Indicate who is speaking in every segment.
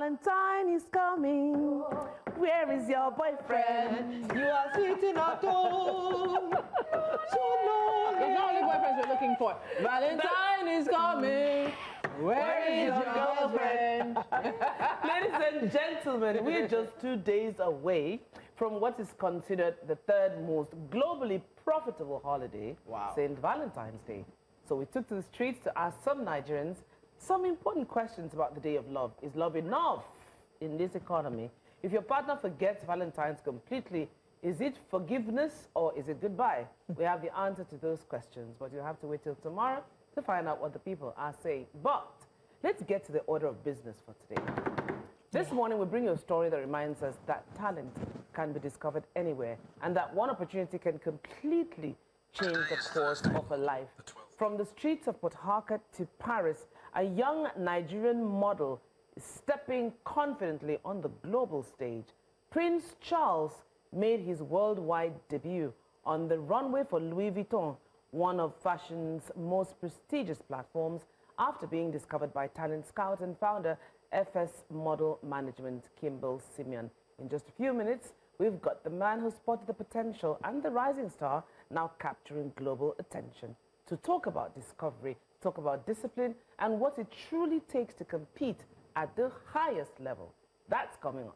Speaker 1: Valentine is coming. Where is your boyfriend? You are sitting at home. So long.
Speaker 2: It's not only boyfriends we're looking for. Valentine is coming. Where is your girlfriend?
Speaker 1: Ladies and gentlemen, we're just 2 days away from what is considered the third most globally profitable holiday, St. Valentine's Day. So we took to the streets to ask some Nigerians some important questions about the Day of Love. Is love enough in this economy? If your partner forgets Valentine's completely, is it forgiveness or is it goodbye? We have the answer to those questions, but you'll have to wait till tomorrow to find out what the people are saying. But let's get to the order of business for today. This morning, we bring you a story that reminds us that talent can be discovered anywhere and that one opportunity can completely change the course of a life. From the streets of Port Harcourt to Paris, a young Nigerian model is stepping confidently on the global stage. Prince Charles made his worldwide debut on the runway for Louis Vuitton, one of fashion's most prestigious platforms, after being discovered by talent scout and founder FSModel Management, Kimbel Simeon. In just a few minutes, we've got the man who spotted the potential and the rising star now capturing global attention to talk about discovery, talk about discipline, and what it truly takes to compete at the highest level. That's coming up.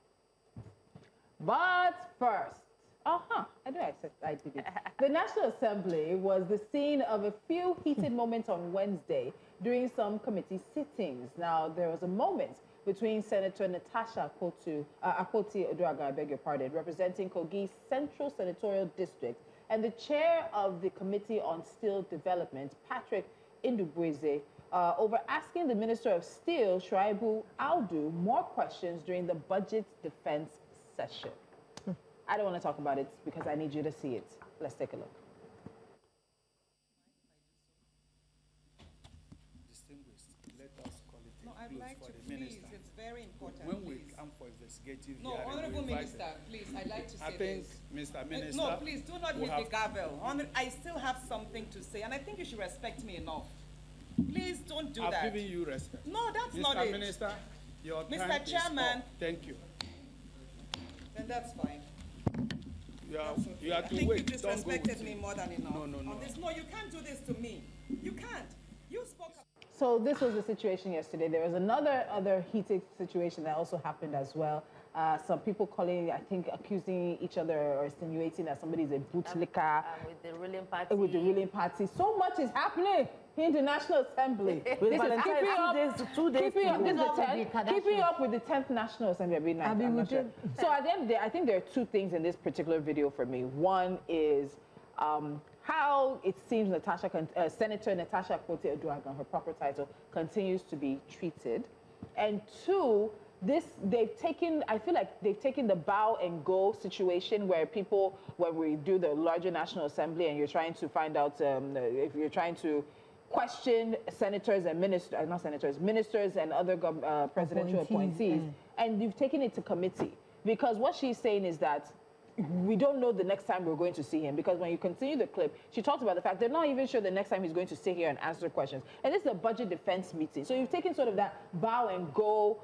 Speaker 2: But first, I did it. The National Assembly was the scene of a few heated moments on Wednesday during some committee sittings. Now, there was a moment between Senator Natasha Akpoti-Oduaghan, I beg your pardon, representing Kogi Central Senatorial District, and the chair of the Committee on Steel Development, Patrick Indubweze, over asking the Minister of Steel, Shuaibu Audu, more questions during the budget defense session. I don't want to talk about it because I need you to see it. Let's take a look.
Speaker 3: Distinguished, let us call it a
Speaker 4: I'd like
Speaker 3: for
Speaker 4: to
Speaker 3: the
Speaker 4: please,
Speaker 3: minister.
Speaker 4: it's very important.
Speaker 3: When
Speaker 4: please.
Speaker 3: we come for investigative
Speaker 4: No,
Speaker 3: hearing,
Speaker 4: Honorable
Speaker 3: we invite
Speaker 4: Minister,
Speaker 3: them.
Speaker 4: please, I'd like to say
Speaker 3: I think,
Speaker 4: this.
Speaker 3: Mr. Minister,
Speaker 4: No, please, do not
Speaker 3: we'll
Speaker 4: hit the gavel. I still have something to say, and I think you should respect me enough. Please don't do that.
Speaker 3: I've given you respect.
Speaker 4: No, that's
Speaker 3: Mr.
Speaker 4: not it.
Speaker 3: Minister, your
Speaker 4: Mr.
Speaker 3: time is
Speaker 4: Chairman.
Speaker 3: up. Thank you.
Speaker 4: Then that's fine.
Speaker 3: You are
Speaker 4: I
Speaker 3: to
Speaker 4: think
Speaker 3: wait.
Speaker 4: you
Speaker 3: Don't go
Speaker 4: disrespected
Speaker 3: with
Speaker 4: me
Speaker 3: it.
Speaker 4: more than enough.
Speaker 3: No.
Speaker 4: On this, no, you can't do this to me. You can't. You spoke.
Speaker 2: So this was the situation yesterday. There was another heated situation that also happened as well. Some people calling, I think, accusing each other or insinuating that somebody is a bootlicker.
Speaker 5: With the ruling party.
Speaker 2: With the ruling party. So much is happening in the National Assembly.
Speaker 1: With Valentine, keeping
Speaker 2: up with the 10th National Assembly. So at the end of the day, I think there are two things in this particular video for me. One is how it seems Senator Natasha Akpoti-Oduaghan, her proper title, continues to be treated. And two, I feel like they've taken the bow and go situation where when we do the larger National Assembly and you're trying to find out if you're trying to question senators and ministers and other presidential appointees, and you've taken it to committee. Because what she's saying is that we don't know the next time we're going to see him, because when you continue the clip, she talks about the fact they're not even sure the next time he's going to sit here and answer questions. And this is a budget defense meeting. So you've taken sort of that bow and go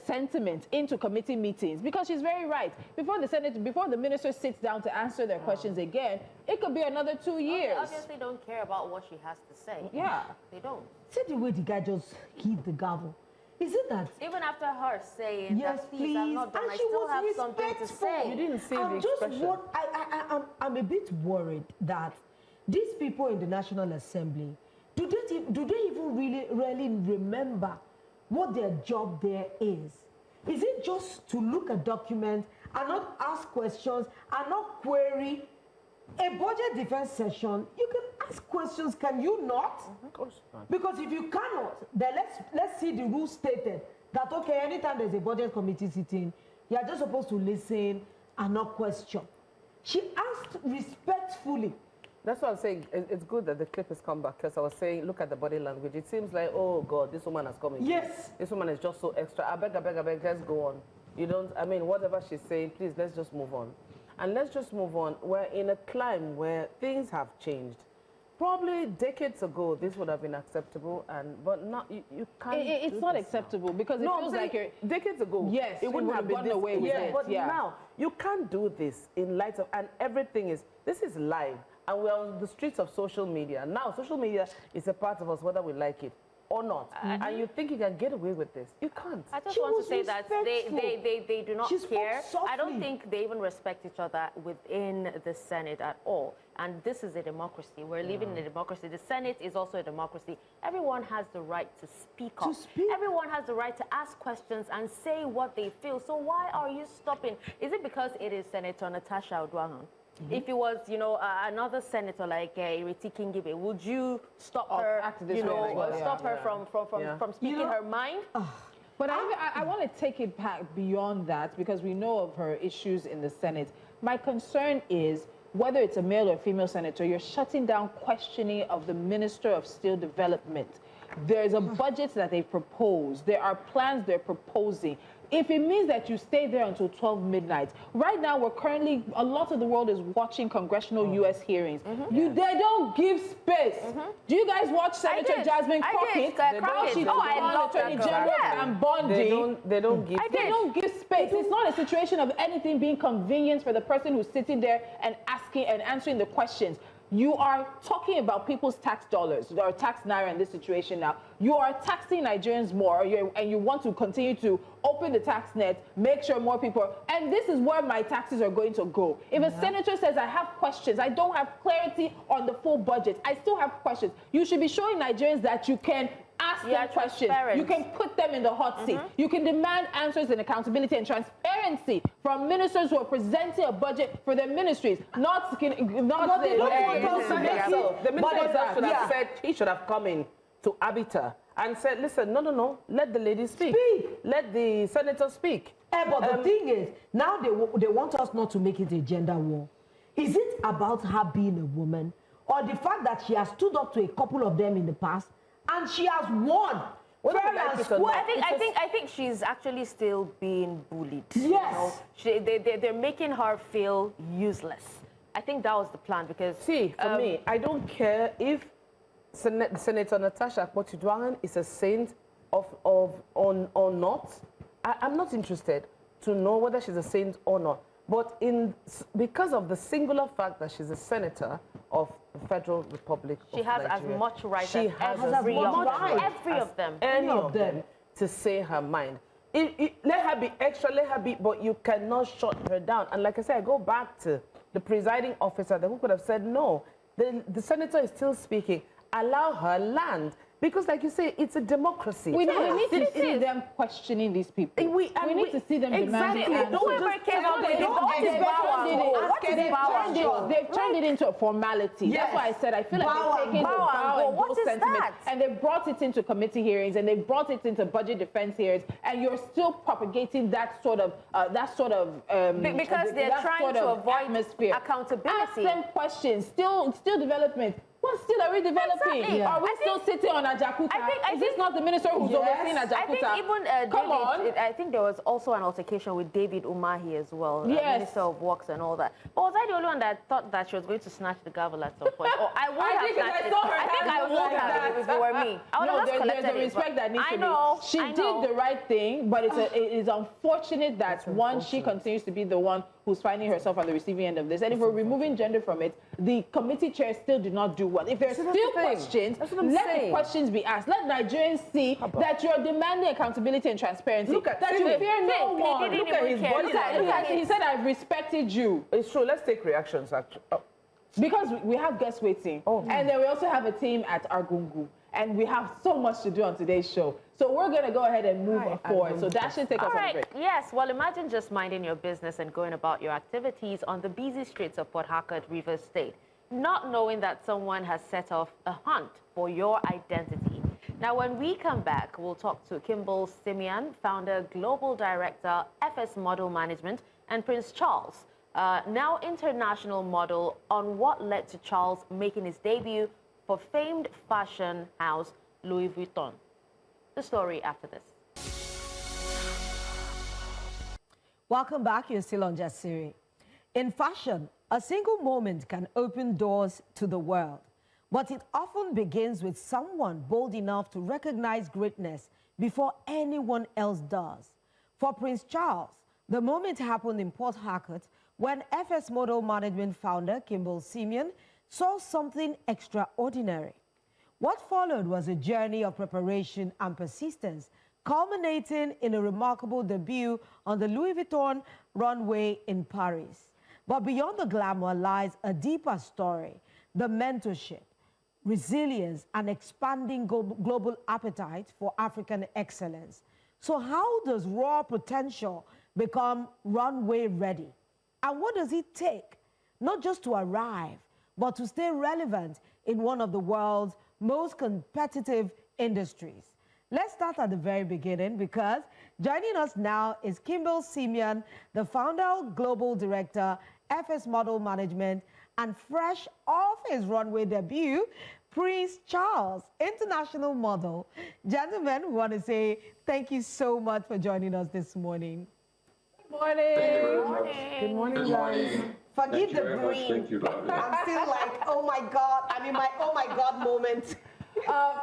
Speaker 2: sentiment into committee meetings, because she's very right. Before the minister sits down to answer their questions again, it could be another 2 years.
Speaker 5: They obviously don't care about what she has to say.
Speaker 2: Yeah.
Speaker 5: They don't.
Speaker 6: See the way the guy just hit the gavel. Is it that?
Speaker 5: Even after her saying
Speaker 6: yes,
Speaker 5: that, please, I'm not done,
Speaker 6: and
Speaker 5: I
Speaker 6: she
Speaker 5: still
Speaker 6: was
Speaker 5: have something to say.
Speaker 1: You didn't see the expression.
Speaker 6: I'm a bit worried that these people in the National Assembly, do they even really remember what their job there is? Is it just to look at documents and not ask questions and not query? A budget defense session, you can ask questions, can you not?
Speaker 1: Of course not.
Speaker 6: Because if you cannot, then let's see the rules stated that, okay, anytime there's a budget committee sitting, you are just supposed to listen and not question. She asked respectfully.
Speaker 1: That's what I'm saying. It's good that the clip has come back, because I was saying, look at the body language. It seems like, oh God, this woman has come in.
Speaker 6: Yes.
Speaker 1: This woman is just so extra. I beg, let's go on. You don't, I mean, whatever she's saying, please, let's just move on. And let's just move on. We're in a climb where things have changed. Probably decades ago, this would have been acceptable, but now you can't.
Speaker 2: It's not acceptable because it feels like you're...
Speaker 1: Decades ago,
Speaker 2: yes,
Speaker 1: it wouldn't have been
Speaker 2: gone away with it.
Speaker 1: But now you can't do this in light of, and everything is, this is live, and we're on the streets of social media. Now, social media is a part of us, whether we like it or not. And you think you can get away with this. You can't.
Speaker 5: I just want to say that they do not care. I don't think they even respect each other within the Senate at all. And this is a democracy. We're living in a democracy. The Senate is also a democracy. Everyone has the right to speak up. Everyone has the right to ask questions and say what they feel. So why are you stopping? Is it because it is Senator Natasha Uduaghan? If it was, you know, another senator like Ireti Kingibe, would you stop her, stop her from speaking her mind?
Speaker 2: But I want to take it back beyond that because we know of her issues in the Senate. My concern is whether it's a male or female senator, you're shutting down questioning of the Minister of Steel Development. There's a budget that they propose. There are plans they're proposing. If it means that you stay there until 12 midnight, right now we're currently, a lot of the world is watching congressional U.S. hearings. They don't give space. Do you guys watch Senator Jasmine Crockett? How she's on Attorney General and Bondi?
Speaker 1: They don't give
Speaker 2: They don't give space. It's not a situation of anything being convenient for the person who's sitting there and asking and answering the questions. You are talking about people's tax dollars, or tax naira in this situation now. You are taxing Nigerians more, and you want to continue to open the tax net, make sure more people, and this is where my taxes are going to go. If a senator says, I have questions, I don't have clarity on the full budget, I still have questions, you should be showing Nigerians that you can ask them questions. You can put them in the hot seat. You can demand answers and accountability and transparency from ministers who are presenting a budget for their ministries, not the
Speaker 1: minister should have said, he should have come in to Abita and said, listen, no, let the lady speak. Let the senator speak.
Speaker 6: But the thing is, now they want us not to make it a gender war. Is it about her being a woman, or the fact that she has stood up to a couple of them in the past and she has won?
Speaker 5: I think she's actually still being bullied.
Speaker 6: Yes.
Speaker 5: You know? They're making her feel useless. I think that was the plan because...
Speaker 1: See, for me, I don't care if Senator Natasha Akpoti-Uduaghan is a saint or not. I'm not interested to know whether she's a saint or not. But because of the singular fact that she's a senator of the Federal Republic of Nigeria,
Speaker 5: she has as much right
Speaker 1: as
Speaker 5: every of them.
Speaker 1: Any of them to say her mind. Let her be extra, let her be, but you cannot shut her down. And like I said, I go back to the presiding officer who could have said, no, the senator is still speaking. Allow her land. Because, like you say, it's a democracy.
Speaker 2: We need to see them questioning these people. We need to see them demanding answers. They've turned it into a formality. That's why I said I feel like they've taken those sentiments and they've brought it into committee hearings and they've brought it into budget defense hearings, and you're still propagating that sort of
Speaker 5: because they're trying to avoid accountability.
Speaker 2: Ask them questions. Still development. What still are we developing?
Speaker 5: Exactly.
Speaker 2: Are we still sitting on Ajakuta? Is this not the minister who's overseeing Ajakuta?
Speaker 5: I think even I think there was also an altercation with David Umahi as well, Minister of Works and all that. But was I the only one that thought that she was going to snatch the gavel at some point? Or I would have snatched it. I think I would have if it were me.
Speaker 2: There's a respect that needs to be. She did the right thing, but it is unfortunate that she continues to be the one who's finding herself on the receiving end of this. And if we're removing gender from it, the committee chairs still do not do well. If there's still questions, let the questions be asked. Let Nigerians see that you're demanding accountability and transparency. That you fear no one.
Speaker 1: Look at his body.
Speaker 2: He said, I've respected you.
Speaker 1: It's true. Let's take reactions, actually.
Speaker 2: Because we have guests waiting. And then we also have a team at Argungu. And we have so much to do on today's show. So we're going to go ahead and move forward. So that should take us on a break.
Speaker 5: Yes. Well, imagine just minding your business and going about your activities on the busy streets of Port Harcourt, Rivers State, not knowing that someone has set off a hunt for your identity. Now, when we come back, we'll talk to Kimbel Simeon, founder, global director, FSModel Management, and Prince Charles, now international model, on what led to Charles making his debut for famed fashion house Louis Vuitton. The story after this.
Speaker 6: Welcome back. You're still on Jasiri. In fashion, a single moment can open doors to the world. but it often begins with someone bold enough to recognize greatness before anyone else does. For Prince Charles, the moment happened in Port Harcourt when FSModel Management founder Kimbel Simeon saw something extraordinary. What followed was a journey of preparation and persistence, culminating in a remarkable debut on the Louis Vuitton Runway in Paris. But beyond the glamour lies a deeper story: the mentorship, resilience, and expanding global appetite for African excellence. So how does raw potential become runway ready? And what does it take, not just to arrive, but to stay relevant in one of the world's most competitive industries? Let's start at the very beginning, because joining us now is Kimbel Simeon, the founder, global director, FSModel Management, and fresh off his runway debut, Prince Charles, international model. Gentlemen, we want to say thank you so much for joining us this morning.
Speaker 2: Good morning.
Speaker 1: Good morning, guys.
Speaker 6: Forgive the breeze.
Speaker 7: Thank you,
Speaker 6: I'm still like, oh my God, I'm in my oh my God moment.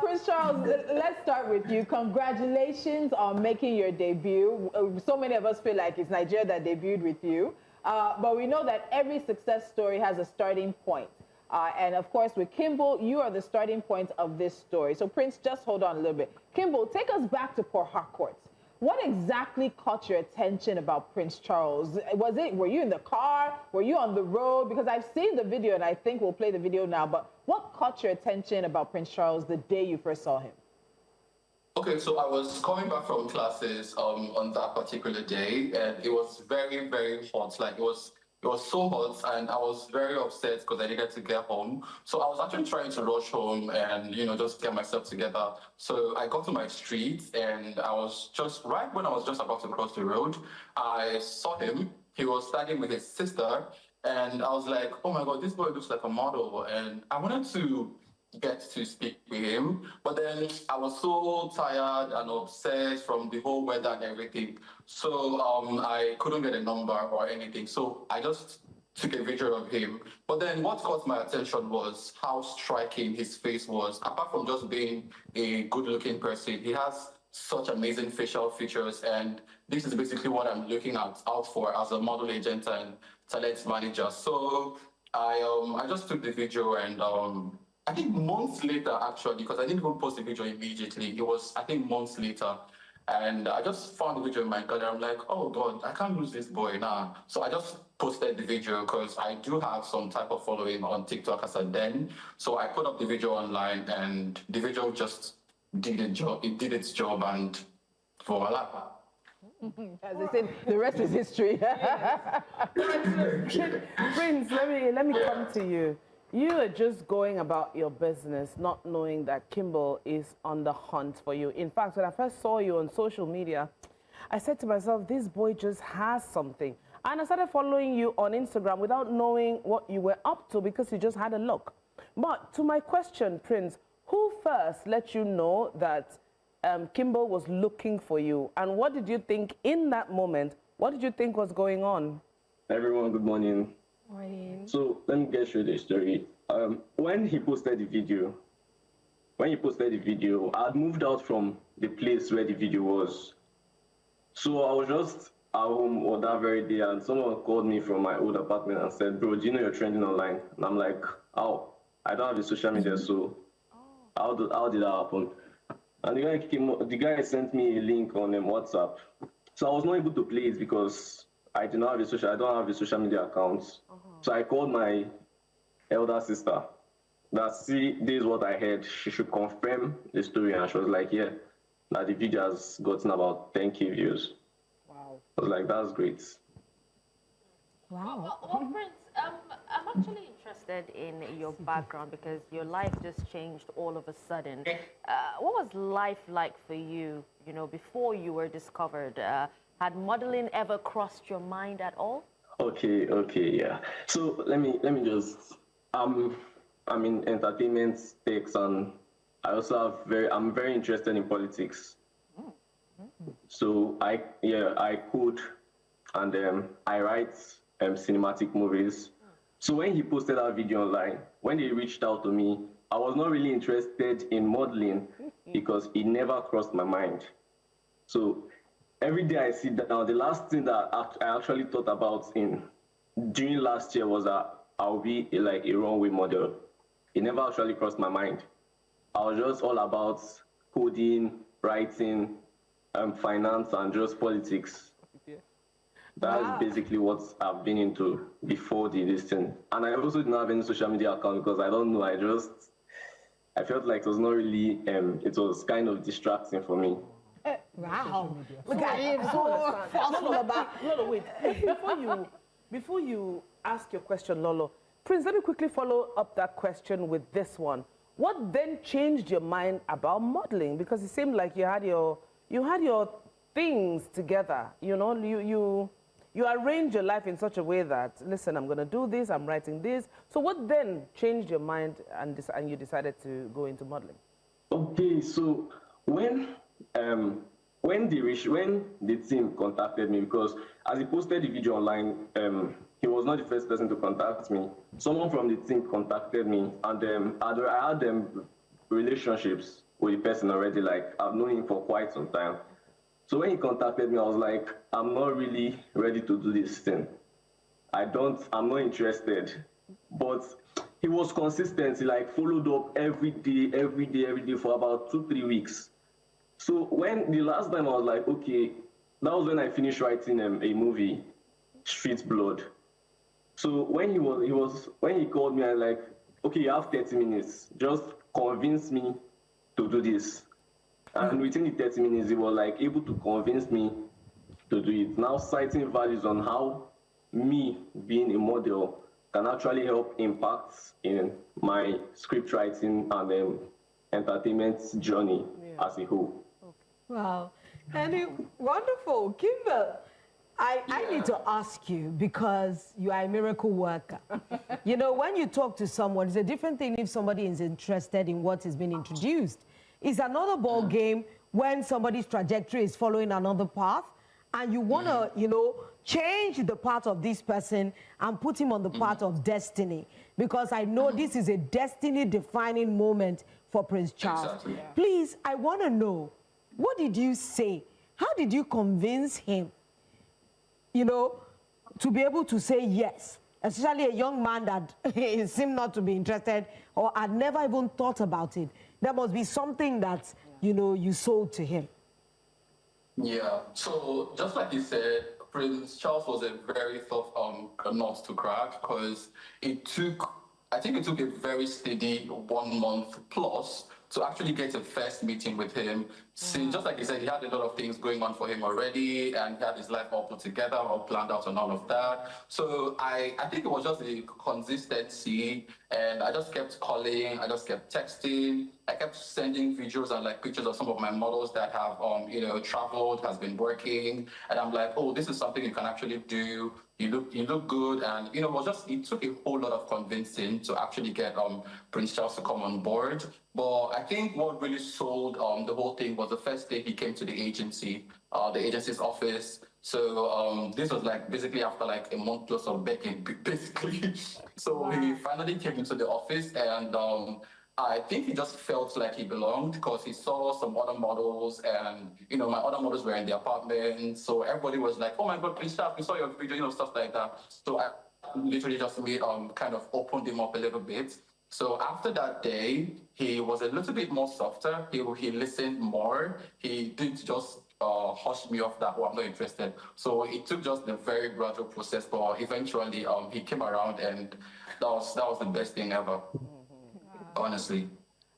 Speaker 2: Prince Charles, let's start with you. Congratulations on making your debut. So many of us feel like it's Nigeria that debuted with you. But we know that every success story has a starting point. And of course, with Kimbel, you are the starting point of this story. So Prince, just hold on a little bit. Kimbel, take us back to Port Harcourt. What exactly caught your attention about Prince Charles? Were you in the car? Were you on the road? Because I've seen the video, and I think we'll play the video now, but what caught your attention about Prince Charles the day you first saw him?
Speaker 7: Okay, so I was coming back from classes on that particular day, and it was very, very hot. Like, it was so hot, and I was very upset because I needed to get home. So I was actually trying to rush home and, just get myself together. So I got to my street, and I was just, right when I was just about to cross the road, I saw him. He was standing with his sister, and I was like, oh my God, this boy looks like a model. And I wanted to get to speak with him, but then I was so tired and obsessed from the whole weather and everything, so I couldn't get a number or anything, so I just took a video of him. But then what caught my attention was how striking his face was. Apart from just being a good-looking person, he has such amazing facial features, and this is basically what I'm looking out for as a model agent and talent manager. So I just took the video, and I think months later, actually, because I didn't even post the video immediately. It was, I think, months later. And I just found the video in my gallery. I'm like, oh God, I can't lose this boy now. So I just posted the video because I do have some type of following on TikTok as a then. So I put up the video online, and the video just did its job. It did its job, and voila.
Speaker 2: As I said, the rest is history.
Speaker 1: Prince, let me come to you. You are just going about your business, not knowing that Kimbel is on the hunt for you. In fact, when I first saw you on social media, I said to myself, this boy just has something. And I started following you on Instagram without knowing what you were up to, because you just had a look. But to my question, Prince, who first let you know that Kimbel was looking for you? And what did you think in that moment? What did you think was going on?
Speaker 7: Everyone, good morning.
Speaker 6: Morning.
Speaker 7: So let me get through the story. When he posted the video, I had moved out from the place where the video was. So I was just at home on that very day, and someone called me from my old apartment and said, bro, do you know you're trending online? And I'm like, how? I don't have the social media, so how did that happen? And the guy sent me a link on WhatsApp. So I was not able to play it because I don't have a social media account. So I called my elder sister. This is what I heard. She should confirm the story. And she was like, yeah, that the video has gotten about 10K views.
Speaker 2: Wow.
Speaker 7: I was like, that's great.
Speaker 6: Wow.
Speaker 5: Well, Prince, I'm actually interested in your background, because your life just changed all of a sudden. What was life like for you, before you were discovered? Had modeling ever crossed your mind at all?
Speaker 7: Okay, yeah. So let me just, I'm in entertainment takes, and I also I'm very interested in politics. So I code, and I write cinematic movies. So when he posted that video online, when they reached out to me,
Speaker 8: I was not really interested in modeling because it never crossed my mind. So every day I sit down, the last thing that I actually thought about during last year was that I'll be like a runway model. It never actually crossed my mind. I was just all about coding, writing, finance, and just politics. That's basically what I've been into before this thing. And I also didn't have any social media account because I don't know, I felt like it was not really, it was kind of distracting for me.
Speaker 6: Wow. Look at him, so forceful about.
Speaker 1: Lolo, wait. Before you ask your question, Lolo, Prince, let me quickly follow up that question with this one. What then changed your mind about modeling? Because it seemed like you had your things together. You know, you arrange your life in such a way that, listen, I'm going to do this, I'm writing this. So what then changed your mind and you decided to go into modeling?
Speaker 8: Okay, so when the team contacted me, because as he posted the video online, he was not the first person to contact me. Someone from the team contacted me, and I had relationships with the person already. Like, I've known him for quite some time. So when he contacted me, I was like, I'm not really ready to do this thing. I'm not interested. But he was consistent. He like followed up every day for about 2-3 weeks. So when the last time I was like, okay, that was when I finished writing a movie, Street Blood. So when he called me, I was like, okay, you have 30 minutes. Just convince me to do this. And within the 30 minutes, he was like able to convince me to do it. Now citing values on how me being a model can actually help impact in my script writing and entertainment journey as a whole.
Speaker 6: Wow. And wonderful. Kimbel, I need to ask you, because you are a miracle worker. You know, when you talk to someone, it's a different thing if somebody is interested in what is being introduced. It's another ball game when somebody's trajectory is following another path and you want to, you know, change the path of this person and put him on the path of destiny. Because I know this is a destiny-defining moment for Prince Charles.
Speaker 7: Exactly.
Speaker 6: Please, I want to know, what did you say? How did you convince him, you know, to be able to say yes? Especially a young man that seemed not to be interested or had never even thought about it. There must be something that, you know, you sold to him.
Speaker 7: Yeah, so just like you said, Prince Charles was a very tough nut to crack because I think it took a very steady 1 month plus to actually get a first meeting with him. See, just like you said, he had a lot of things going on for him already, and he had his life all put together, all planned out and all of that. So I think it was just a consistency, and I just kept calling, I just kept texting, I kept sending videos and like pictures of some of my models that have, you know, traveled, has been working, and I'm like, oh, this is something you can actually do. You look good, and you know, it took a whole lot of convincing to actually get Prince Charles to come on board. But I think what really sold the whole thing was the first day he came to the agency's office. So this was like basically after like a month plus of begging, basically. So he finally came into the office, and I think he just felt like he belonged because he saw some other models, and you know, my other models were in the apartment. So everybody was like, "Oh my God, Prince Charles, we saw your video," you know, stuff like that. So I literally just kind of opened him up a little bit. So after that day, he was a little bit more softer. He listened more. He didn't just hush me off that, oh, I'm not interested. So it took just a very gradual process, but eventually he came around, and that was the best thing ever. Honestly.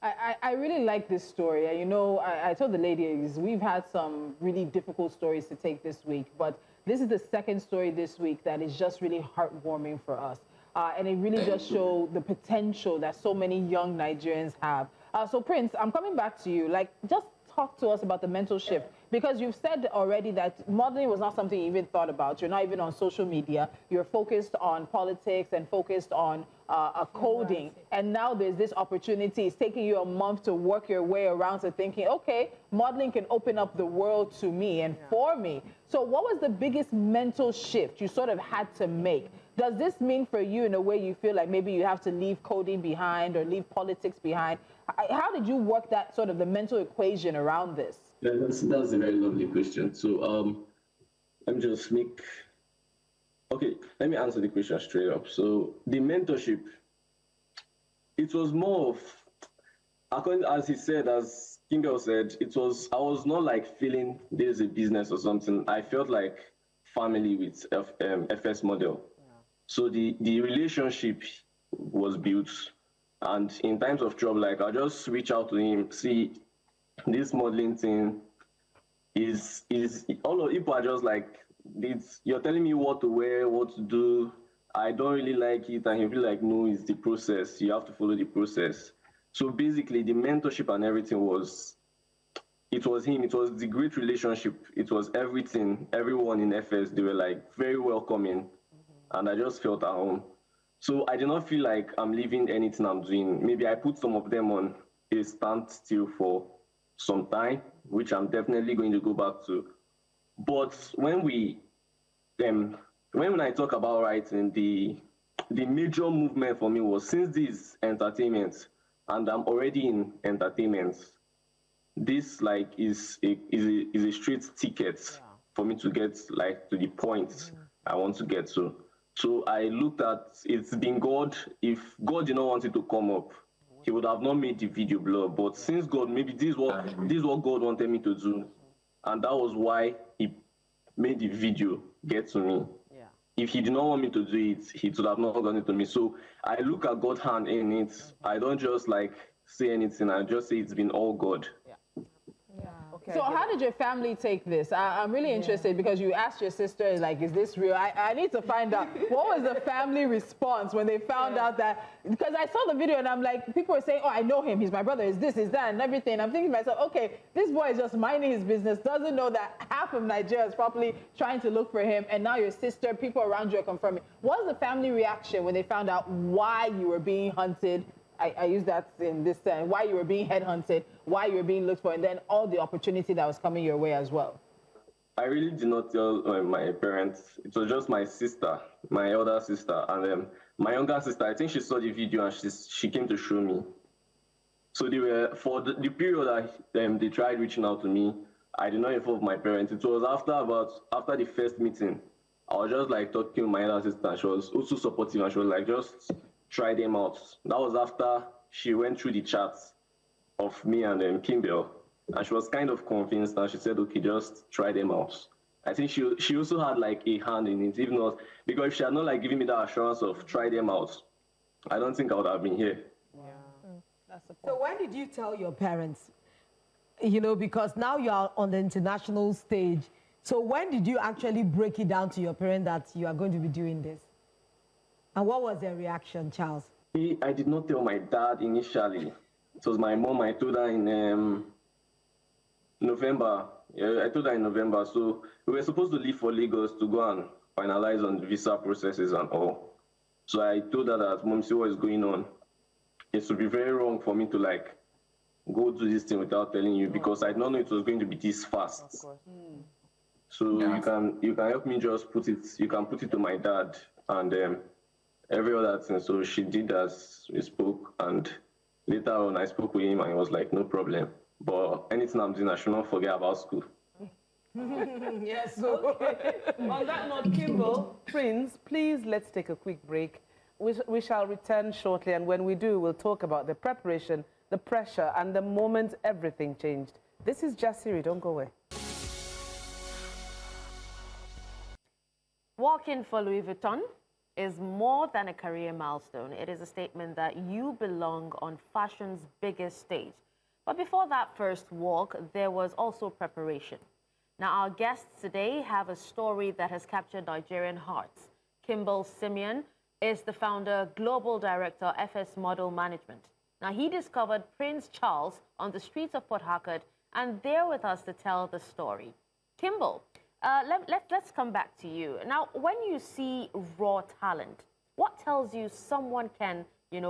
Speaker 2: I really like this story. You know, I told the ladies, we've had some really difficult stories to take this week, but this is the second story this week that is just really heartwarming for us. And it really does show the potential that so many young Nigerians have. So Prince, I'm coming back to you. Like, just talk to us about the mental shift, because you've said already that modeling was not something you even thought about. You're not even on social media. You're focused on politics and focused on coding. And now there's this opportunity. It's taking you a month to work your way around to thinking, okay, modeling can open up the world to me and for me. So what was the biggest mental shift you sort of had to make Does this mean for you, in a way, you feel like maybe you have to leave coding behind or leave politics behind? How did you work that sort of the mental equation around this?
Speaker 8: Yeah, that's a very lovely question. So let me just let me answer the question straight up. So the mentorship, it was more of, according as he said, as Kimbel said, I was not like feeling there's a business or something. I felt like family with FSModel. So the relationship was built, and in times of trouble, like I just reach out to him, see this modeling thing is all of people are just like, you're telling me what to wear, what to do. I don't really like it, and he'll be like, no, it's the process. You have to follow the process. So basically, the mentorship and everything it was him. It was the great relationship. It was everything. Everyone in FS, they were like very welcoming, and I just felt at home. So I did not feel like I'm leaving anything I'm doing. Maybe I put some of them on a standstill for some time, which I'm definitely going to go back to. But when I talk about writing, the major movement for me was, since this entertainment, and I'm already in entertainment, this like is a straight ticket for me to get like to the point I want to get to. So I looked at, it's been God. If God did not want it to come up, he would have not made the video blog. But since God, maybe this is what God wanted me to do, and that was why he made the video get to me. Yeah. If he did not want me to do it, he would have not done it to me. So I look at God's hand in it. I don't just like say anything. I just say it's been all God. Yeah.
Speaker 2: Okay, so how did your family take this? I'm really interested, because you asked your sister, like, is this real? I need to find out. What was the family response when they found out that, because I saw the video and I'm like, people were saying, oh, I know him, he's my brother, is this, is that, and everything. I'm thinking to myself, okay, this boy is just minding his business, doesn't know that half of Nigeria is probably trying to look for him, and now your sister, people around you are confirming. What was the family reaction when they found out why you were being hunted? I use that in this sense, why you were being headhunted, why you were being looked for, and then all the opportunity that was coming your way as well?
Speaker 8: I really did not tell my parents. It was just my sister, my older sister, and my younger sister. I think she saw the video and she came to show me. So they were, for the period that they tried reaching out to me, I did not inform my parents. It was after the first meeting, I was just like talking to my elder sister. She was also supportive, and she was like, just try them out. That was after she went through the chats of me and Kimbel, and she was kind of convinced, and she said, okay, just try them out. I think she also had like a hand in it, if not, because if she had not like given me that assurance of try them out, I don't think I would have been here.
Speaker 6: Yeah. That's the point. So when did you tell your parents? You know, because now you are on the international stage. So when did you actually break it down to your parents that you are going to be doing this? And what was their reaction, Charles?
Speaker 8: I did not tell my dad initially. It was my mom. I told her in November. Yeah, I told her in November. So we were supposed to leave for Lagos to go and finalize on the visa processes and all. So I told her that, Mom, see what is going on. It would be very wrong for me to like go do this thing without telling you, because I did not know it was going to be this fast. Of course. So yeah. you can help me just put it. You can put it to my dad and every other thing. So she did as we spoke, and later on I spoke with him and he was like, no problem. But anything I'm doing, I should not forget about school.
Speaker 1: Yes. Okay. On that note, Kimbel, Prince, please let's take a quick break. We shall return shortly, and when we do, we'll talk about the preparation, the pressure, and the moment everything changed. This is Jasiri. Don't go away.
Speaker 5: Working for Louis Vuitton is more than a career milestone. It is a statement that you belong on fashion's biggest stage. But before that first walk, there was also preparation. Now, our guests today have a story that has captured Nigerian hearts. Kimbel Simeon is the founder, global director, FSModel Management. Now, he discovered Prince Charles on the streets of Port Harcourt, and they're with us to tell the story. Kimbel, let's come back to you. Now, when you see raw talent, what tells you someone can,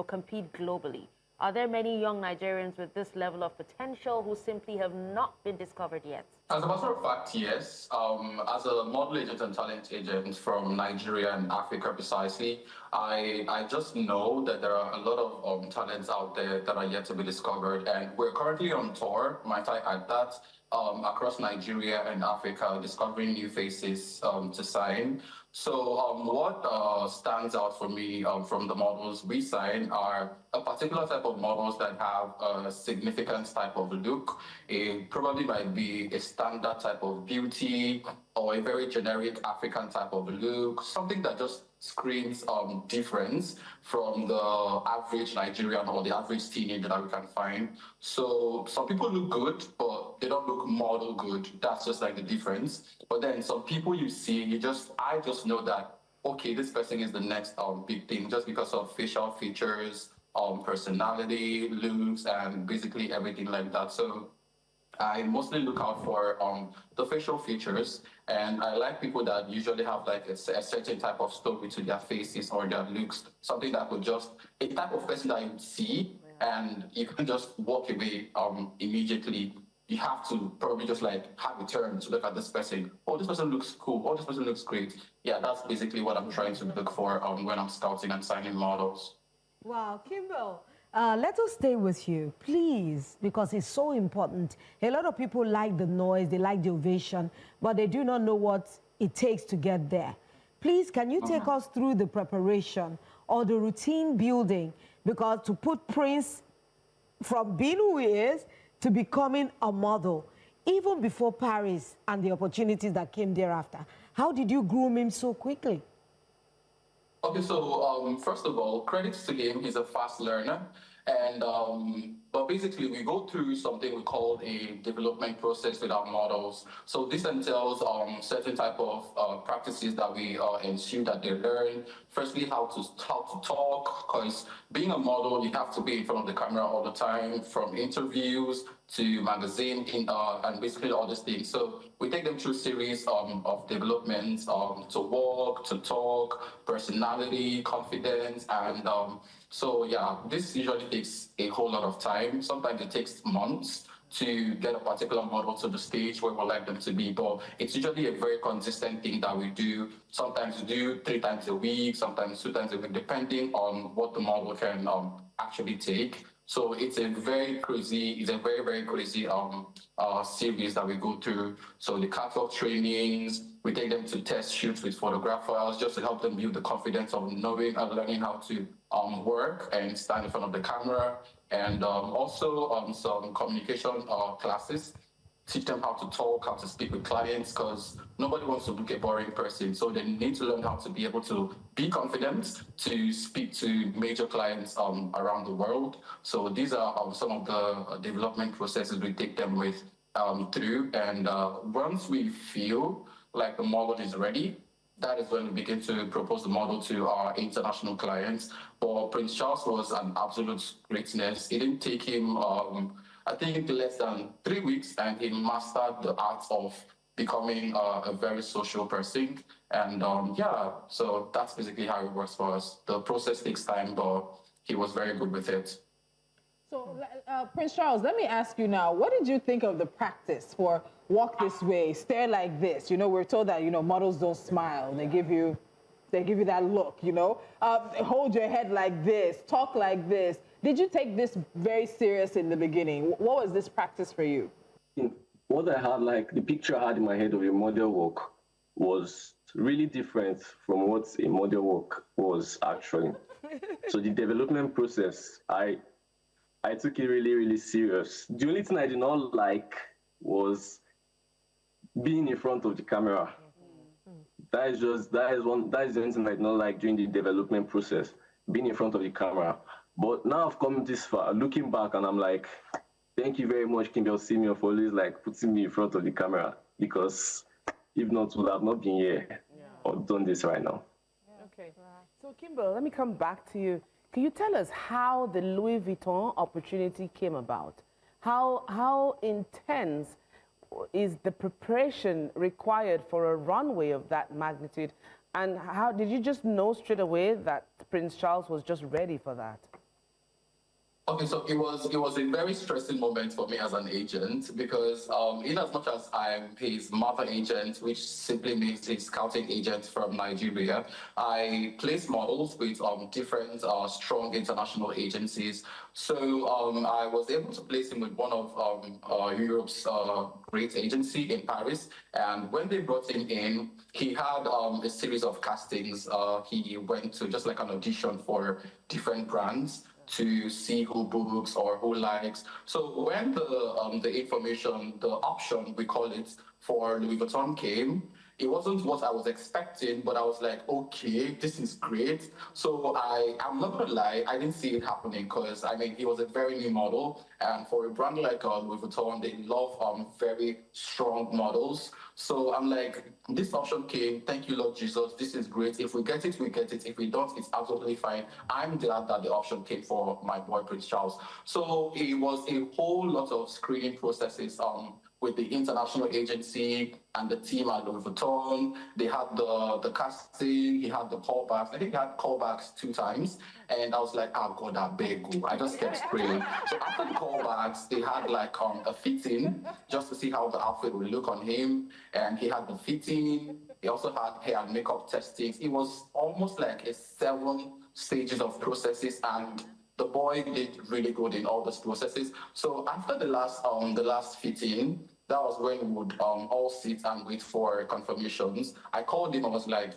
Speaker 5: compete globally? Are there many young Nigerians with this level of potential who simply have not been discovered yet?
Speaker 7: As a matter of fact, yes. As a model agent and talent agent from Nigeria and Africa precisely, I just know that there are a lot of talents out there that are yet to be discovered. And we're currently on tour, might I add that, across Nigeria and Africa, discovering new faces to sign. So what stands out for me from the models we sign are a particular type of models that have a significant type of look. It probably might be a standard type of beauty or a very generic African type of look, something that just screams difference from the average Nigerian or the average teenager that we can find. So some people look good, but they don't look model good. That's just like the difference. But then some people you see, I just know that, okay, this person is the next big thing just because of facial features, personality, looks, and basically everything like that. So I mostly look out for the facial features, and I like people that usually have like a certain type of story to their faces or their looks, something that could just, a type of person that you see and you can just walk away immediately. You have to probably just like have a turn to look at this person. Oh, this person looks cool. Oh, this person looks great. Yeah, that's basically what I'm trying to look for when I'm scouting and signing models.
Speaker 6: Wow, Kimbel. Let us stay with you, please, because it's so important. A lot of people like the noise, they like the ovation, but they do not know what it takes to get there. Please, can you take us through the preparation or the routine building? Because to put Prince from being who he is to becoming a model, even before Paris and the opportunities that came thereafter, how did you groom him so quickly?
Speaker 7: Okay, so first of all, credits to him. He's a fast learner. And but basically, we go through something we call a development process with our models. So this entails certain type of practices that we ensure that they learn. Firstly, how to talk, because being a model, you have to be in front of the camera all the time, from interviews to magazine, and basically all these things. So we take them through a series of developments to walk, to talk, personality, confidence, and so yeah, this usually takes a whole lot of time. Sometimes it takes months to get a particular model to the stage where we like them to be, but it's usually a very consistent thing that we do. Sometimes we do 3 times a week, sometimes 2 times a week, depending on what the model can actually take. So it's a very, very crazy series that we go through. So the catwalk trainings, we take them to test shoots with photographers just to help them build the confidence of knowing and learning how to work and stand in front of the camera. And also some communication classes, teach them how to talk, how to speak with clients, because nobody wants to look a boring person. So they need to learn how to be able to be confident to speak to major clients around the world. So these are some of the development processes we take them with through. And once we feel like the model is ready, that is when we begin to propose the model to our international clients. But Prince Charles was an absolute greatness. It didn't take him I think less than 3 weeks, and he mastered the art of becoming a very social person. And yeah, so that's basically how it works for us. The process takes time, but he was very good with it.
Speaker 2: So, Prince Charles, let me ask you now, what did you think of the practice for walk this way, stare like this? You know, we're told that, you know, models don't smile. They give you that look, you know? Hold your head like this, talk like this. Did you take this very serious in the beginning? What was this practice for you?
Speaker 8: What I had, like the picture I had in my head of a model walk was really different from what a model walk was actually. So the development process, I took it really, really serious. The only thing I did not like was being in front of the camera. That is the only thing I did not like during the development process, being in front of the camera. But now I've come this far, looking back, and I'm like, thank you very much, Kimbel Simeon, for always like putting me in front of the camera, because if not, would have not been here or done this right now.
Speaker 1: Okay. So Kimbel, let me come back to you. Can you tell us how the Louis Vuitton opportunity came about? How intense is the preparation required for a runway of that magnitude? And how did you just know straight away that Prince Charles was just ready for that?
Speaker 7: Okay, so it was a very stressing moment for me as an agent because in as much as I'm his mother agent, which simply means his scouting agent from Nigeria, I place models with different strong international agencies. So I was able to place him with one of Europe's great agency in Paris. And when they brought him in, he had a series of castings. He went to just like an audition for different brands to see who books or who likes. So when the information, the option, we call it, for Louis Vuitton came, it wasn't what I was expecting, but I was like, okay, this is great. So I'm not gonna lie, I didn't see it happening because, I mean, he was a very new model. And for a brand like Louis Vuitton, they love very strong models. So I'm like, this option came, thank you, Lord Jesus, this is great. If we get it, we get it. If we don't, it's absolutely fine. I'm glad that the option came for my boy, Prince Charles. So it was a whole lot of screening processes with the international agency and the team at Louis Vuitton. They had the casting, he had the callbacks. I think he had callbacks 2 times. And I was like, oh God, I beg you. I just kept praying. So after the callbacks, they had like a fitting just to see how the outfit would look on him. And he had the fitting. He also had hair and makeup testings. It was almost like a 7 stages of processes, and the boy did really good in all those processes. So after the last fitting, that was when we would all sit and wait for confirmations. I called him. I was like,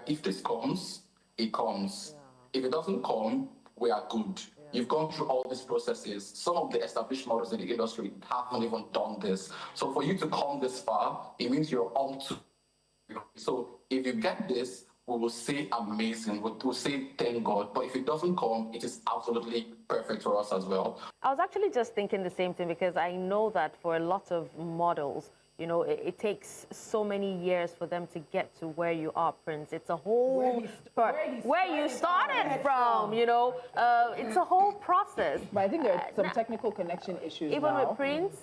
Speaker 7: if this comes, it comes. Yeah. If it doesn't come, we are good. Yeah. You've gone through all these processes. Some of the established models in the industry haven't even done this. So for you to come this far, it means you're on to. So if you get this, we will say amazing, we'll say thank God. But if it doesn't come, it is absolutely perfect for us as well.
Speaker 5: I was actually just thinking the same thing because I know that for a lot of models, you know, it takes so many years for them to get to where you are, Prince. It's a whole where you started from, you know. It's a whole process.
Speaker 2: But I think there are some technical connection issues
Speaker 5: even
Speaker 2: now.
Speaker 5: with Prince.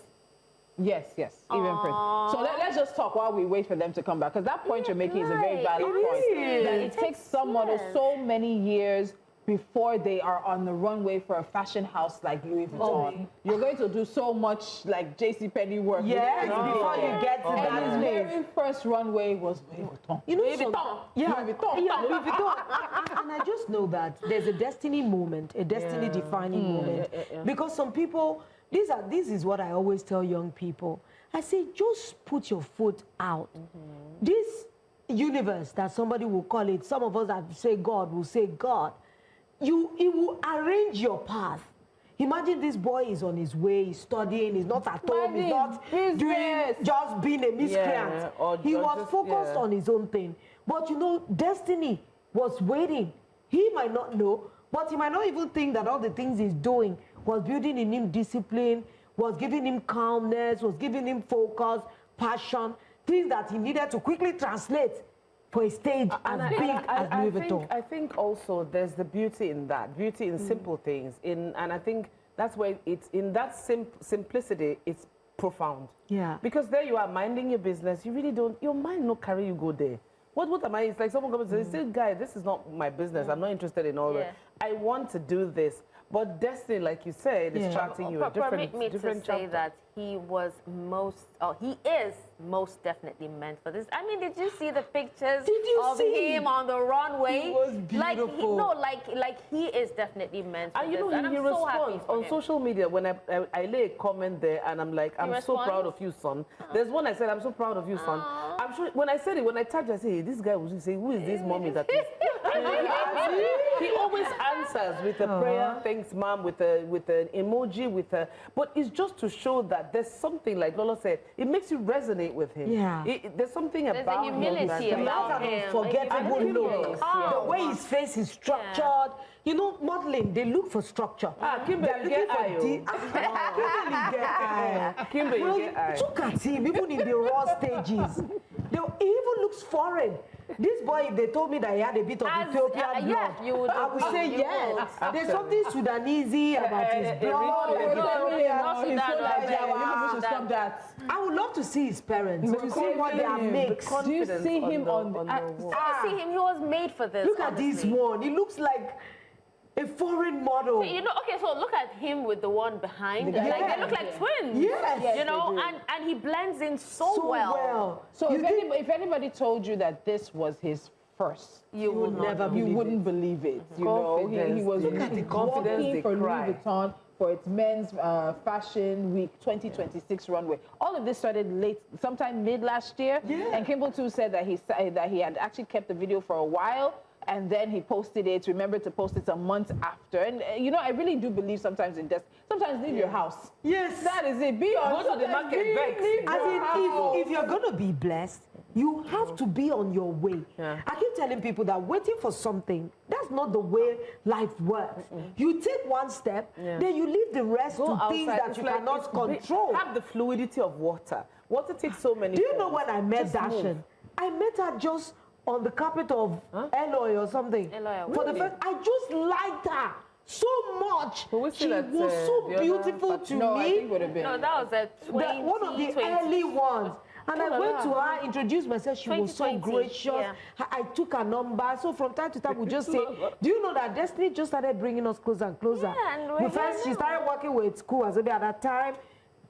Speaker 2: Yes, even Prince. So let's just talk while we wait for them to come back, because that point you're making is a very valid point. That it takes some models so many years before they are on the runway for a fashion house like Louis Vuitton. You're going to do so much like JCPenney work.
Speaker 6: Yes, before you get to that
Speaker 2: his very first runway was Louis Vuitton.
Speaker 6: You know,
Speaker 2: Louis Vuitton.
Speaker 6: Louis Vuitton. And I just know that there's a destiny moment, a destiny defining moment. Because some people, this is what I always tell young people. I say, just put your foot out. This universe that somebody will call it, some of us that say God will say God, it will arrange your path. Imagine this boy is on his way, he's studying, he's not at home, he's not doing just being a miscreant. He was focused on his own thing. But you know, destiny was waiting. He might not know, but he might not even think that all the things he's doing was building in him discipline, was giving him calmness, was giving him focus, passion, things that he needed to quickly translate for a stage as big as Louis Vuitton.
Speaker 1: I think also there's the beauty in that, beauty in simple things. And I think that's where it's in that simplicity, it's profound. Yeah. Because there you are minding your business, you really don't, your mind no carry you go there. What am I? It's like someone comes and says, guy, this is not my business. I'm not interested in all that. I want to do this. But destiny, like you said, is charting you a different
Speaker 5: Permit me to say that he was he is most definitely meant for this. I mean, did you see the pictures of him on the runway?
Speaker 6: He was beautiful.
Speaker 5: Like he is definitely meant for
Speaker 1: and
Speaker 5: this.
Speaker 1: You know, he responds on social media when I lay a comment there and I'm like, I'm so proud of you, son. There's one I said, I'm so proud of you, son. I'm sure when I said it, when I typed, I said, hey, this guy was saying, who is this mommy that is? He always answers with a prayer, thanks, mom, with an emoji, but it's just to show that there's something, like Lola said, it makes you resonate with him. Yeah. There's something about him.
Speaker 5: There's a humility about him.
Speaker 6: Unforgettable look. The way his face is structured. You know, modeling, they look for structure.
Speaker 1: Kimbel, get eye. Kimbel, get eye.
Speaker 6: Look at him, even in the raw stages. He even looks foreign. This boy, if they told me that he had a bit of Ethiopian blood, I would say yes. There's something Sudanese about his blood. I would love to see his parents, to see what they are mixed.
Speaker 2: Do you see him on the
Speaker 5: wall? I see him, he was made for this.
Speaker 6: Look at this one. He looks like a foreign model.
Speaker 5: You know, okay, so look at him with the one behind. Like, they look like twins.
Speaker 6: Yes.
Speaker 5: You know, and he blends in so well.
Speaker 2: So if anybody told you that this was his first,
Speaker 6: you would never believe
Speaker 2: you wouldn't believe it. You know, he was
Speaker 1: Look at the confidence they
Speaker 2: for
Speaker 1: cry.
Speaker 2: Louis Vuitton for its men's fashion week 2026 runway. All of this started sometime mid last year.
Speaker 6: Yeah.
Speaker 2: And Kimbel too said that he had actually kept the video for a while. And then he posted it, remembered to post it a month after. And, you know, I really do believe sometimes sometimes leave your house.
Speaker 6: Yes.
Speaker 2: That is it. Be on.
Speaker 1: Go to the market, vex.
Speaker 6: If you're going to be blessed, you have to be on your way.
Speaker 1: Yeah.
Speaker 6: I keep telling people that waiting for something, that's not the way life works. You take one step, then you leave the rest to things that you cannot control.
Speaker 1: Have the fluidity of water. Water takes so many
Speaker 6: Do you
Speaker 1: forms.
Speaker 6: know when I met
Speaker 1: Just
Speaker 6: Dashin?
Speaker 1: move.
Speaker 6: I met her just on the carpet of Eloy or something.
Speaker 5: Eloy,
Speaker 6: For the
Speaker 1: really?
Speaker 6: first, I just liked her so much.
Speaker 1: But we
Speaker 6: She
Speaker 1: still at,
Speaker 6: was so
Speaker 1: the other
Speaker 6: beautiful to
Speaker 2: No, I
Speaker 6: me.
Speaker 2: think would have been.
Speaker 5: No, that was a
Speaker 6: One of the early ones. And I went to her, introduced myself. She was so
Speaker 5: 2020,
Speaker 6: gracious.
Speaker 5: yeah.
Speaker 6: I took her number. So from time to time, we just say, do you know that Destiny just started bringing us closer and closer?
Speaker 5: Yeah, and we're
Speaker 6: First,
Speaker 5: here
Speaker 6: she
Speaker 5: now.
Speaker 6: started working with school as a at that time.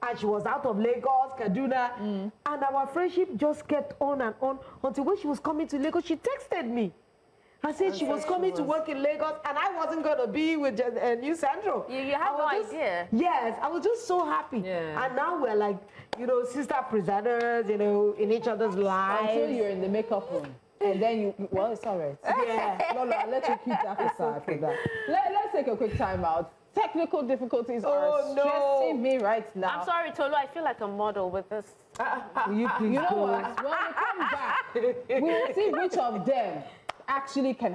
Speaker 6: And she was out of Lagos, Kaduna. And our friendship just kept on and on until when she was coming to Lagos, she texted me. I said she was coming to work in Lagos, and I wasn't going to be with you, Sandro.
Speaker 5: You had no idea.
Speaker 6: Yes, I was just so happy.
Speaker 1: Yeah.
Speaker 6: And now we're like, you know, sister presenters, you know, in each other's lives.
Speaker 2: Until you're in the makeup room. And then well, it's all right.
Speaker 6: Yeah.
Speaker 2: No, I'll let you keep that aside for that. Let's take a quick time out. Technical difficulties are stressing me right now.
Speaker 5: I'm sorry, Tolu, I feel like a model with this.
Speaker 6: Will you please
Speaker 2: You know
Speaker 6: go?
Speaker 2: what? When we come back, we will see which of them actually can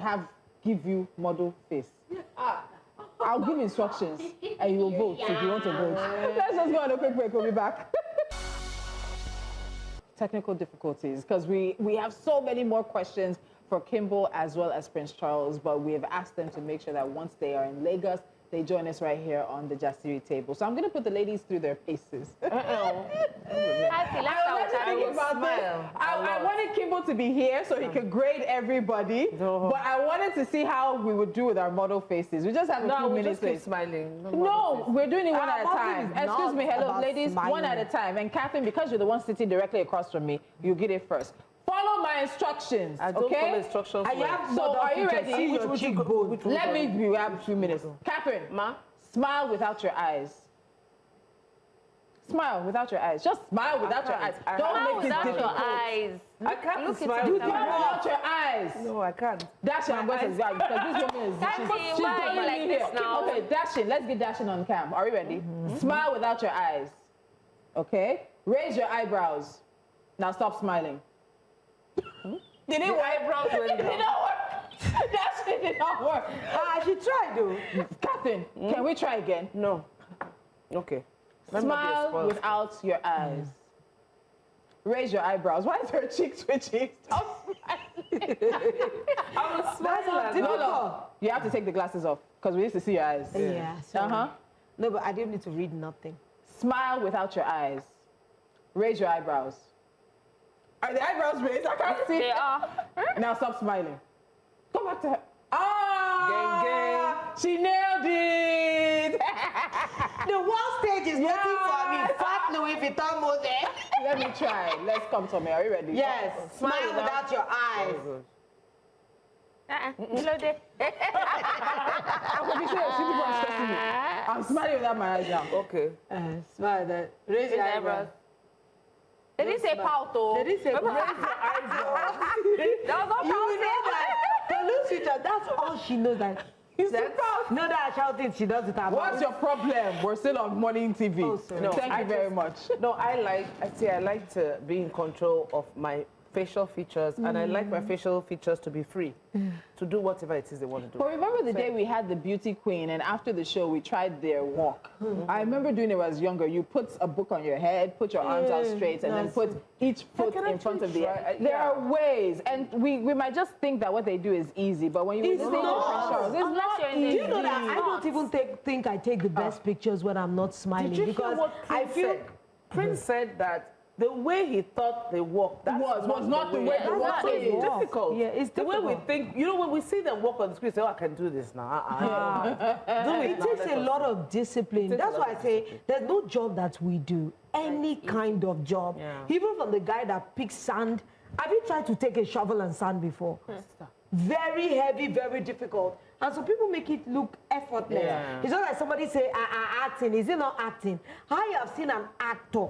Speaker 2: give you model face. I'll give instructions and you will vote if you want to vote. Let's just go on a quick break. We'll be back. Technical difficulties, because we have so many more questions for Kimbel as well as Prince Charles, but we have asked them to make sure that once they are in Lagos, they join us right here on the Jasiri table. So I'm going to put the ladies through their paces.
Speaker 5: I feel like
Speaker 2: I wanted Kimbel to be here so he could grade everybody, but I wanted to see how we would do with our model faces. We just have a few minutes.
Speaker 1: Just keep smiling.
Speaker 2: No, we're doing it one at a
Speaker 6: model
Speaker 2: time.
Speaker 6: is
Speaker 2: Excuse me,
Speaker 6: not
Speaker 2: hello,
Speaker 6: about
Speaker 2: ladies, one
Speaker 6: smiling.
Speaker 2: at a time. And Catherine, because you're the one sitting directly across from me, you get it first. Follow my instructions,
Speaker 1: I don't
Speaker 2: okay?
Speaker 1: follow instructions.
Speaker 6: I have
Speaker 2: So,
Speaker 6: model
Speaker 2: are you
Speaker 6: features.
Speaker 2: ready?
Speaker 6: See your cheekbone.
Speaker 2: Let me, we have a few minutes. Catherine,
Speaker 1: Ma?
Speaker 2: smile without your eyes. Smile without your eyes. Just smile without your eyes.
Speaker 1: I
Speaker 2: Don't
Speaker 5: Smile
Speaker 2: make it
Speaker 5: without your
Speaker 2: difficult.
Speaker 5: eyes.
Speaker 1: I can't
Speaker 5: Look
Speaker 1: smile.
Speaker 5: into
Speaker 2: Smile without your eyes.
Speaker 1: No, I can't.
Speaker 2: Dashing, I'm going to smile because this woman is
Speaker 5: Catherine,
Speaker 2: she's
Speaker 5: why are you
Speaker 2: telling
Speaker 5: like
Speaker 2: me
Speaker 5: this
Speaker 2: here.
Speaker 5: now?
Speaker 2: Okay, Dashing, let's get Dashing on cam. Are you ready? Smile without your eyes. Okay? Raise your eyebrows. Now stop smiling. Did it work?
Speaker 1: Eyebrows went
Speaker 2: It did not work. Dashing did not work.
Speaker 6: She tried though.
Speaker 2: Catherine, can we try again?
Speaker 1: No. Okay. Let me not be a
Speaker 2: Smile
Speaker 1: spoiled
Speaker 2: without your eyes. Raise your eyebrows. Why is her cheek twitching? Stop smiling.
Speaker 1: I was smiling.
Speaker 2: No. You have to take the glasses off because we need to see your eyes.
Speaker 6: Yeah. sorry.
Speaker 2: Uh-huh.
Speaker 6: No, but I didn't need to read nothing.
Speaker 2: Smile without your eyes. Raise your eyebrows. Are the eyebrows raised? I can't see.
Speaker 5: They are.
Speaker 2: Now stop smiling. Go back to her. Ah!
Speaker 1: Gang,
Speaker 2: She nailed it!
Speaker 6: The world stage is waiting for me. Fat Louis Vuitton model.
Speaker 2: Let me try. Let's come to me. Are you ready?
Speaker 6: Yes. Smile without your eyes.
Speaker 5: Hello there.
Speaker 2: I'm smiling without my eyes now.
Speaker 1: Okay.
Speaker 6: Smile that. Raise your eyebrows.
Speaker 5: They didn't say pout, though.
Speaker 6: They didn't say raise your eyebrows.
Speaker 5: That was
Speaker 6: You
Speaker 5: not
Speaker 6: will know that. The Louis Vuitton, that's all she knows. That. No, that shouting, she does it.
Speaker 2: What's your problem? We're still on morning TV.
Speaker 6: Oh, sorry.
Speaker 1: No,
Speaker 2: Thank you very much.
Speaker 1: No, I like to be in control of my facial features, and I like my facial features to be free to do whatever it is they want to do.
Speaker 2: But remember the day we had the beauty queen, and after the show we tried their walk. I remember doing it when I was younger. You put a book on your head, put your arms out straight, and then put each foot in front of the other. There are ways, and we might just think that what they do is easy, but when you listen to Charles, it's not easy.
Speaker 6: Do you know that I don't even think I take the best pictures when I'm not smiling?
Speaker 1: Did you
Speaker 6: because
Speaker 1: hear what
Speaker 6: I
Speaker 1: Prince
Speaker 6: feel
Speaker 1: said? Prince said that the way he thought they walked, that
Speaker 2: was not the way they walked.
Speaker 1: It's difficult.
Speaker 6: Yeah, it's
Speaker 1: the
Speaker 6: difficult.
Speaker 1: way we think. You know, when we see them walk on the street, say, "Oh, I can do this now."
Speaker 6: It takes a lot of discipline. That's why I say there's no job that we do, any kind of job, even from the guy that picks sand. Have you tried to take a shovel and sand before? Very heavy, very difficult. And so people make it look effortless. Yeah. It's not like somebody say, acting. Is it not acting? I have seen an actor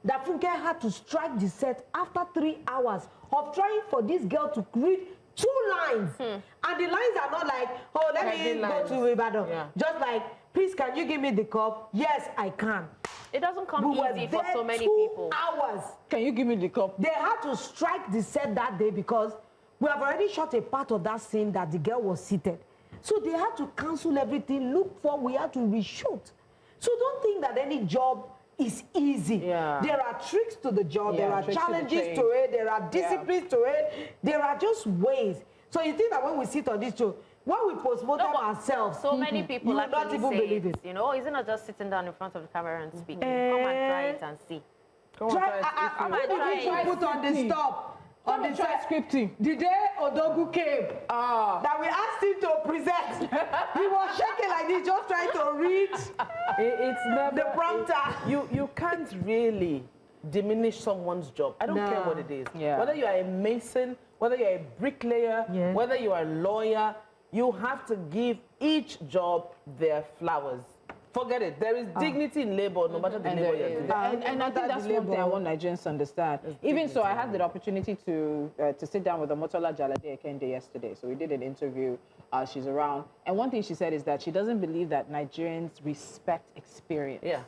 Speaker 6: that Funke had to strike the set after 3 hours of trying for this girl to read 2 lines. And the lines are not like, oh, let me go to Ibadan. Just like, please, can you give me the cup? Yes, I can.
Speaker 5: It doesn't come easy for so many people.
Speaker 6: 2 hours.
Speaker 2: Can you give me the cup?
Speaker 6: They had to strike the set that day because we have already shot a part of that scene that the girl was seated. So they had to cancel everything, we had to reshoot. So don't think that any job is easy. Yeah. There are tricks to the job, there are challenges to it, there are disciplines to it, there are just ways. So you think that when we sit on this show, when we post-mortem ourselves,
Speaker 5: so many people
Speaker 6: you not even believe it.
Speaker 5: You know, isn't it just sitting down in front of the camera and speaking? Come and try it and see.
Speaker 6: Come and try it. Put on the stop.
Speaker 2: On the transcripting.
Speaker 6: The day Odogu came, that we asked him to present, he was shaking like this, just trying to read
Speaker 1: it's never,
Speaker 6: the prompter.
Speaker 1: You can't really diminish someone's job. I don't care what it is. Yeah. Whether you are a mason, whether you're a bricklayer, whether you are a lawyer, you have to give each job their flowers. Forget it. There is dignity in labor, no matter the labor you're doing.
Speaker 2: And I think that's one thing I want Nigerians to understand. Even so, I had the opportunity to sit down with Omotola Jalade Ekende yesterday. So we did an interview. She's around. And one thing she said is that she doesn't believe that Nigerians respect experience. Yeah.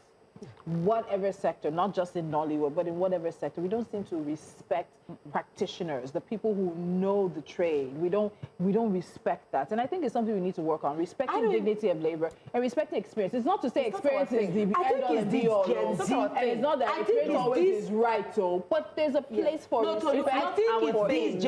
Speaker 2: Whatever sector, not just in Nollywood, but in whatever sector, we don't seem to respect practitioners, the people who know the trade. We don't respect that, and I think it's something we need to work on. Respecting dignity of labor and respecting experience. It's not to say experience is the end all and be all, and it's not that experience always is right, but there's a place for respect.
Speaker 6: I think it's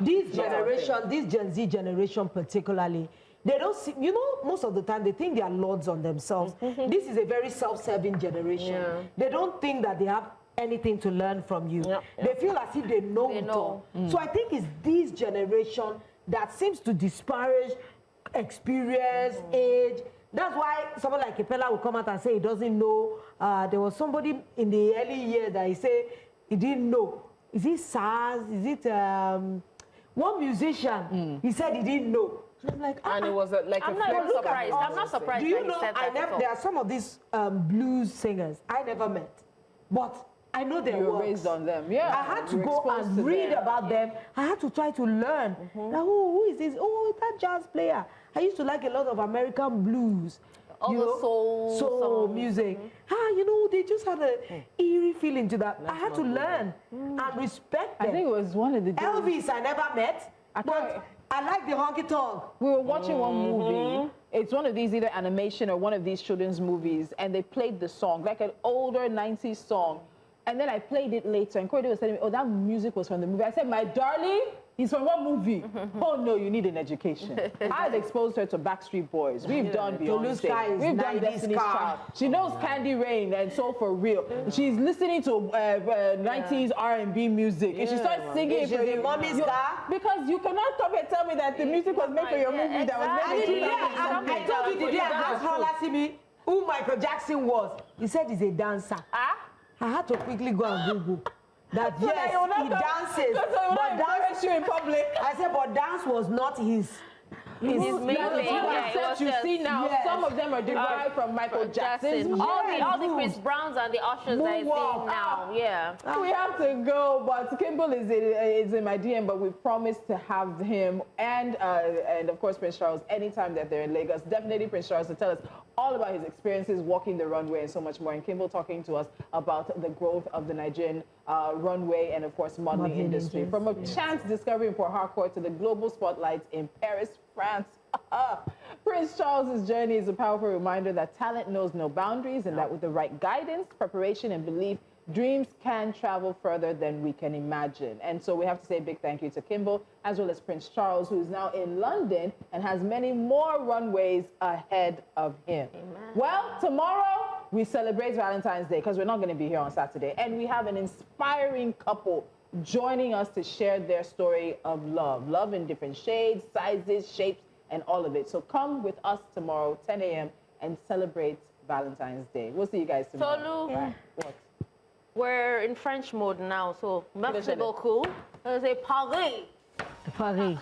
Speaker 6: this generation, this Gen Z generation particularly. They don't see, you know, most of the time they think they are lords on themselves. This is a very self-serving generation. Yeah. They don't think that they have anything to learn from you. They feel as if they know it all. So I think it's this generation that seems to disparage experience, age. That's why someone like Kepela will come out and say he doesn't know. There was somebody in the early years that he said he didn't know. Is it SARS? Is it one musician? He said he didn't know. I'm like,
Speaker 1: and it was
Speaker 5: I'm not surprised. I'm not surprised.
Speaker 6: Do you know? There are some of these blues singers I never met, but I know their works.
Speaker 2: You were raised on them. Yeah.
Speaker 6: I had to go and read about them. I had to try to learn. Now, who is this? Oh, it's that jazz player. I used to like a lot of American blues.
Speaker 5: All the soul
Speaker 6: music. You know, they just had an eerie feeling to that. I had to learn and respect them.
Speaker 2: I think it was one of the
Speaker 6: Elvis I never met, but I like the honky tonk.
Speaker 2: We were watching one movie. It's one of these either animation or one of these children's movies, and they played the song, like an older 90s song. And then I played it later, and Corey was telling me, oh, that music was from the movie. I said, my darling, he's from what movie? Oh, no, you need an education. I had exposed her to Backstreet Boys. We've done Beyonce. We've done Destiny's Child. She knows Candy Rain and So For Real. She's listening to 90s R&B music. And she starts singing for the mommy's car. Because you cannot come and tell me that the music was made for your movie that was made for you. I told you the day I asked Rolla Simi who Michael Jackson was. He said he's a dancer. I had to quickly go and Google that. So yes, he dances, but dance you in public. I said, but dance was not his
Speaker 5: main thing.
Speaker 2: You see now, some of them are derived from Michael Jackson.
Speaker 5: All the Chris Browns and the Ushers that I see now.
Speaker 2: We have to go, but Kimbel is in my DM, but we promised to have him and of course Prince Charles anytime that they're in Lagos. Definitely Prince Charles to tell us all about his experiences walking the runway and so much more. And Kimbel talking to us about the growth of the Nigerian runway and, of course, modeling industry. From a chance discovery in Port Harcourt to the global spotlights in Paris, France. Prince Charles's journey is a powerful reminder that talent knows no boundaries and that with the right guidance, preparation, and belief, dreams can travel further than we can imagine. And so we have to say a big thank you to Kimbel, as well as Prince Charles, who is now in London and has many more runways ahead of him. Amen. Well, tomorrow, we celebrate Valentine's Day because we're not going to be here on Saturday. And we have an inspiring couple joining us to share their story of love. Love in different shades, sizes, shapes, and all of it. So come with us tomorrow, 10 a.m., and celebrate Valentine's Day. We'll see you guys tomorrow.
Speaker 5: So, Lou,
Speaker 2: what?
Speaker 5: We're in French mode now, so merci beaucoup. Paris.
Speaker 6: Paris.